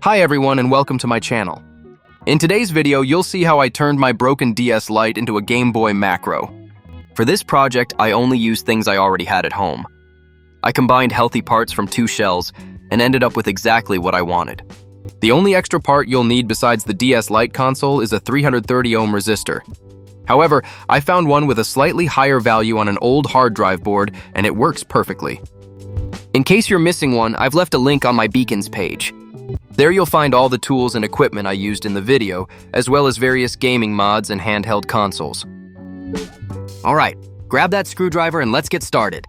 Hi everyone and welcome to my channel. In today's video, you'll see how I turned my broken DS Lite into a Game Boy macro. For this project, I only used things I already had at home. I combined healthy parts from two shells and ended up with exactly what I wanted. The only extra part you'll need besides the DS Lite console is a 330 ohm resistor. However, I found one with a slightly higher value on an old hard drive board and it works perfectly. In case you're missing one, I've left a link on my beacons page. There you'll find all the tools and equipment I used in the video, as well as various gaming mods and handheld consoles. Alright, grab that screwdriver and let's get started.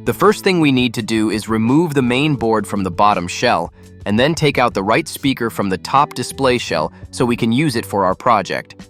The first thing we need to do is remove the main board from the bottom shell, and then take out the right speaker from the top display shell so we can use it for our project.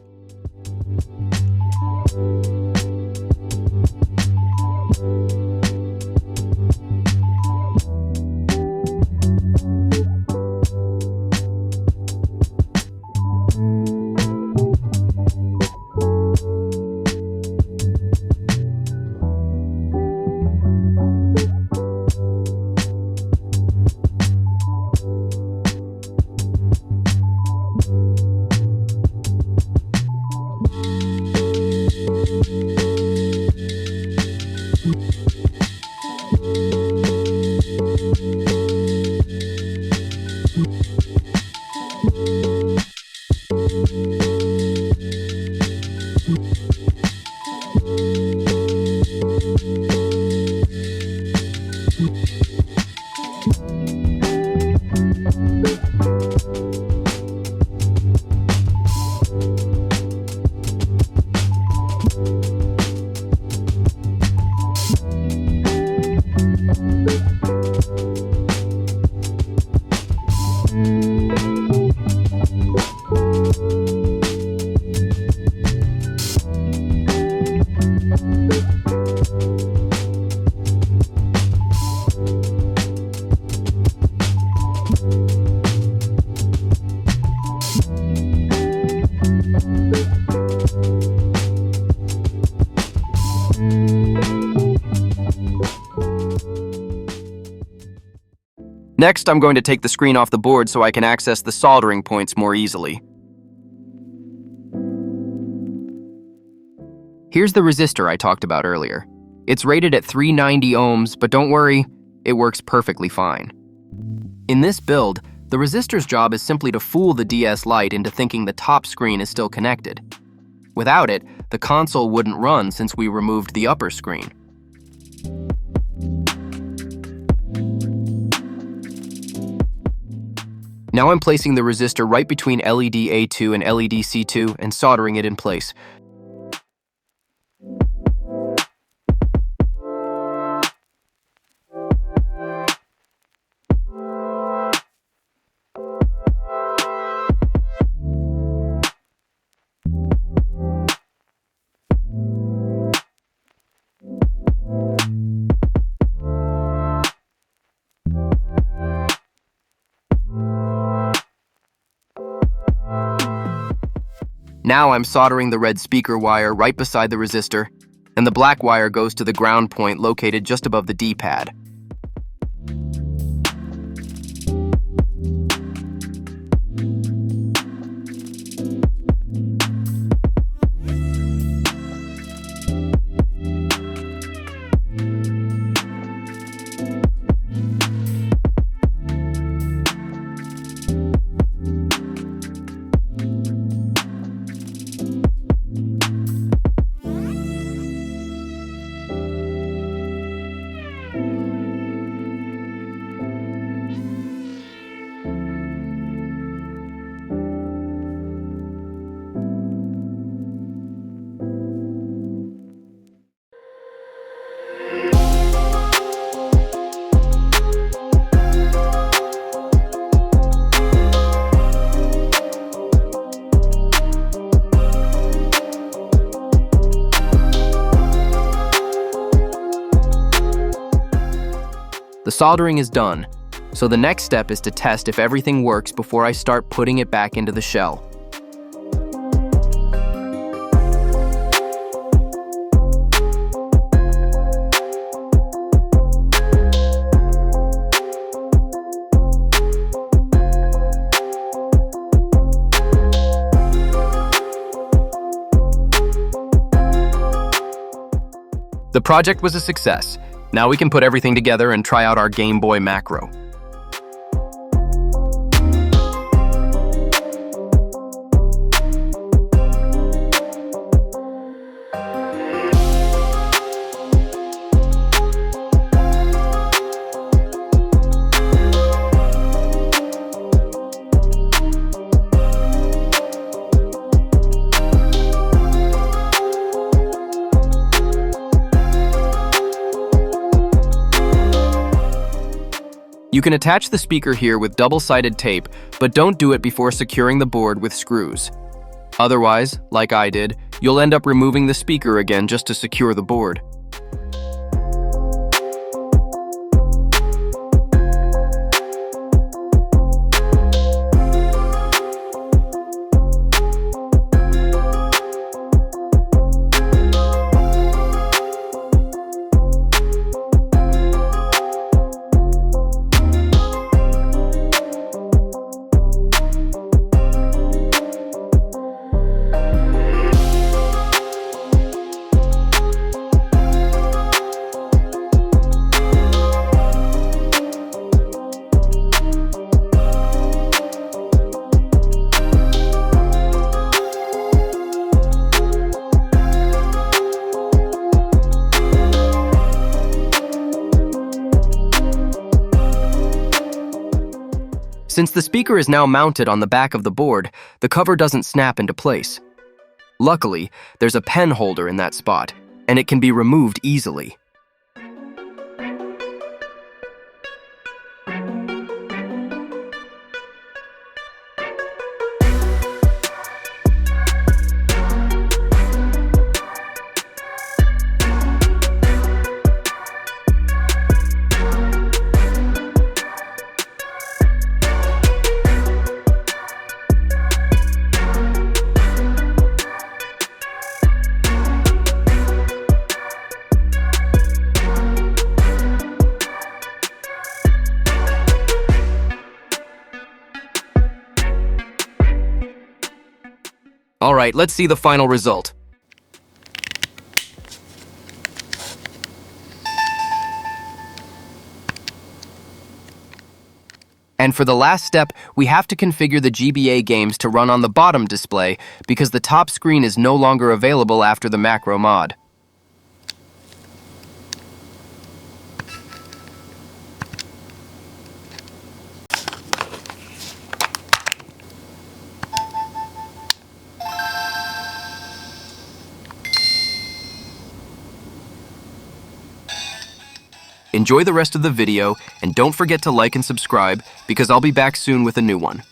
Next, I'm going to take the screen off the board so I can access the soldering points more easily. Here's the resistor I talked about earlier. It's rated at 390 ohms, but don't worry, it works perfectly fine. In this build, the resistor's job is simply to fool the DS Lite into thinking the top screen is still connected. Without it, the console wouldn't run since we removed the upper screen. Now I'm placing the resistor right between LED A2 and LED C2 and soldering it in place. Now I'm soldering the red speaker wire right beside the resistor, and the black wire goes to the ground point located just above the D-pad. The soldering is done, so the next step is to test if everything works before I start putting it back into the shell. The project was a success. Now we can put everything together and try out our Game Boy macro. You can attach the speaker here with double-sided tape, but don't do it before securing the board with screws. Otherwise, like I did, you'll end up removing the speaker again just to secure the board. Since the speaker is now mounted on the back of the board, the cover doesn't snap into place. Luckily, there's a pen holder in that spot, and it can be removed easily. All right, let's see the final result. And for the last step, we have to configure the GBA games to run on the bottom display because the top screen is no longer available after the macro mod. Enjoy the rest of the video, and don't forget to like and subscribe because I'll be back soon with a new one.